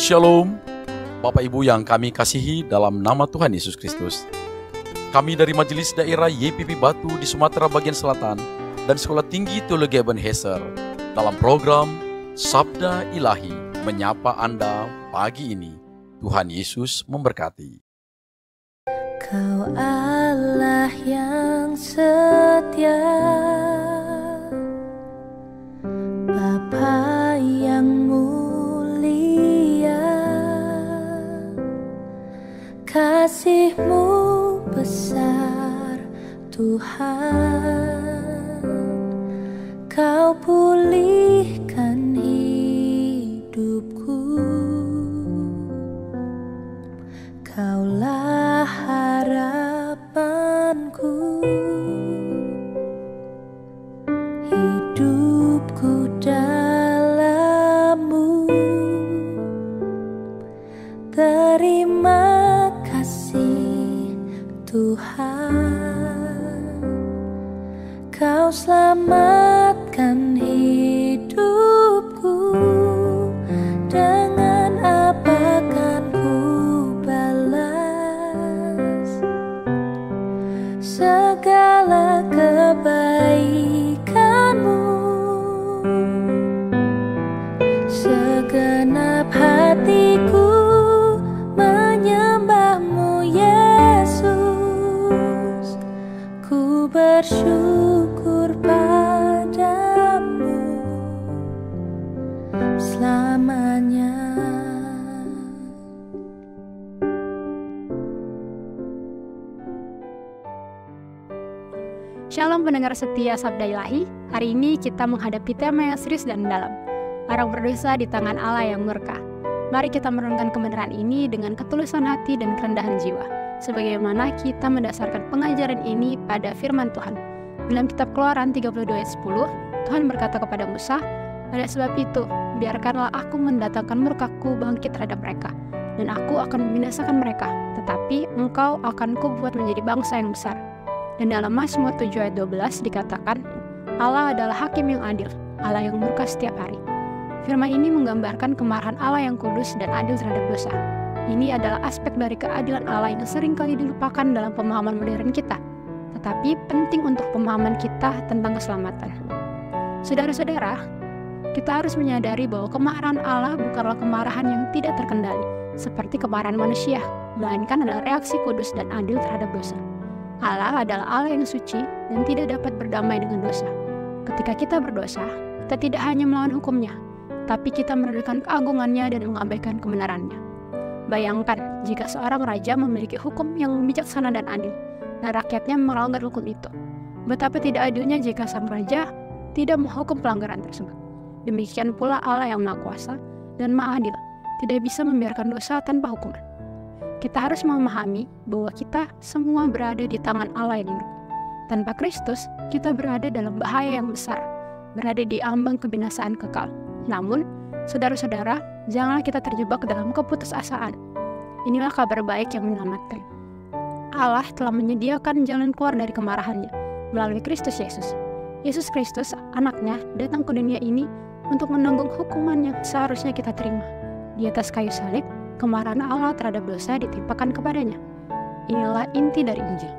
Shalom, Bapak Ibu yang kami kasihi dalam nama Tuhan Yesus Kristus. Kami dari Majelis Daerah YPP Batu di Sumatera Bagian Selatan dan Sekolah Tinggi Teologi Ebenezer dalam program Sabda Ilahi menyapa Anda pagi ini. Tuhan Yesus memberkati. Kau Allah yang setia, Bapa yang mulia, kasih-Mu besar Tuhan. Kau pulihkan hidupku, Kaulah harapanku, hidupku dalam-Mu. Terima kasih Tuhan, Kau selamatkan hidupku. Dengan apa kan ku balas segala kebaikan-Mu? Segenap hatiku menyembah-Mu, Yesus. Ku bersyukur padamu selamanya. Shalom pendengar setia Sabda Ilahi. Hari ini kita menghadapi tema yang serius dan dalam. Orang berdosa di tangan Allah yang murka. Mari kita merenungkan kebenaran ini dengan ketulusan hati dan kerendahan jiwa. Sebagaimana kita mendasarkan pengajaran ini pada firman Tuhan. Dalam kitab Keluaran 32 ayat 10, Tuhan berkata kepada Musa, "Oleh sebab itu, biarkanlah aku mendatangkan murkaku bangkit terhadap mereka, dan aku akan membinasakan mereka, tetapi engkau akan kubuat menjadi bangsa yang besar." Dan dalam Mazmur 7 ayat 12 dikatakan, Allah adalah hakim yang adil, Allah yang murka setiap hari. Firman ini menggambarkan kemarahan Allah yang kudus dan adil terhadap dosa. Ini adalah aspek dari keadilan Allah yang seringkali dilupakan dalam pemahaman modern kita, tetapi penting untuk pemahaman kita tentang keselamatan. Saudara-saudara, kita harus menyadari bahwa kemarahan Allah bukanlah kemarahan yang tidak terkendali, seperti kemarahan manusia, melainkan adalah reaksi kudus dan adil terhadap dosa. Allah adalah Allah yang suci dan tidak dapat berdamai dengan dosa. Ketika kita berdosa, kita tidak hanya melawan hukumnya, tapi kita meredukan keagungannya dan mengabaikan kebenarannya. Bayangkan jika seorang raja memiliki hukum yang bijaksana dan adil, dan rakyatnya melanggar hukum itu. Betapa tidak adilnya jika sang raja tidak menghukum pelanggaran tersebut. Demikian pula Allah yang Maha Kuasa dan Maha Adil tidak bisa membiarkan dosa tanpa hukuman. Kita harus memahami bahwa kita semua berada di tangan Allah yang murka. Tanpa Kristus, kita berada dalam bahaya yang besar, berada di ambang kebinasaan kekal. Namun, saudara-saudara, janganlah kita terjebak dalam keputusasaan. Inilah kabar baik yang menyelamatkan. Allah telah menyediakan jalan keluar dari kemarahannya melalui Kristus Yesus. Yesus Kristus, anaknya, datang ke dunia ini untuk menanggung hukuman yang seharusnya kita terima. Di atas kayu salib, kemarahan Allah terhadap dosa ditimpakan kepadanya. Inilah inti dari Injil.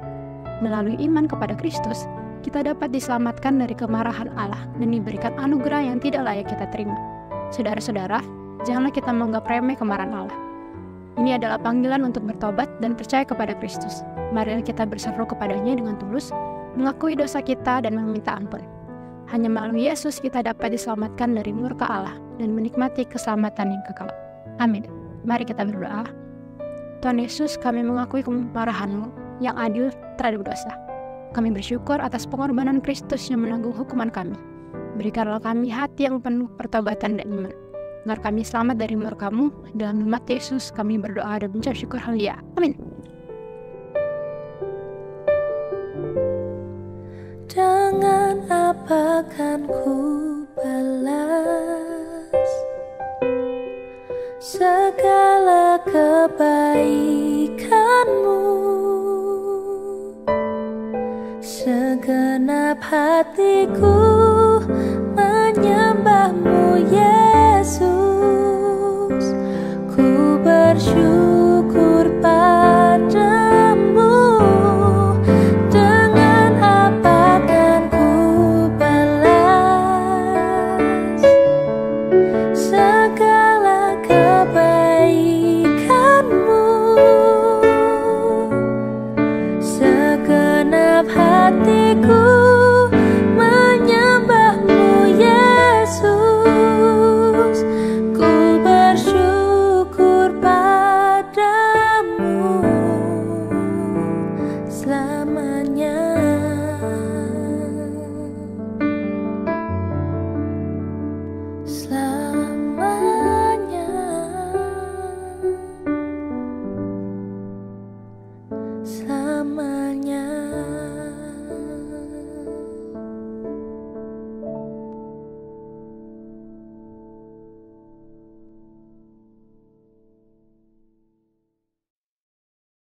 Melalui iman kepada Kristus, kita dapat diselamatkan dari kemarahan Allah dan diberikan anugerah yang tidak layak kita terima. Saudara-saudara, janganlah kita menganggap remeh kemarahan Allah. Ini adalah panggilan untuk bertobat dan percaya kepada Kristus. Marilah kita berseru kepadanya dengan tulus, mengakui dosa kita dan meminta ampun. Hanya melalui Yesus kita dapat diselamatkan dari murka Allah dan menikmati keselamatan yang kekal. Amin. Mari kita berdoa. Tuhan Yesus, kami mengakui kemarahan-Mu yang adil terhadap dosa. Kami bersyukur atas pengorbanan Kristus yang menanggung hukuman kami. Berikanlah kami hati yang penuh pertobatan dan iman, agar kami selamat dari murka-Mu. Dalam nama Yesus kami berdoa dan mengucap syukur, haleluya. Amin. Dengan apa kan ku balas segala kebaikan-Mu? Segenap hatiku menyembah-Mu, Yesus. Ku selalu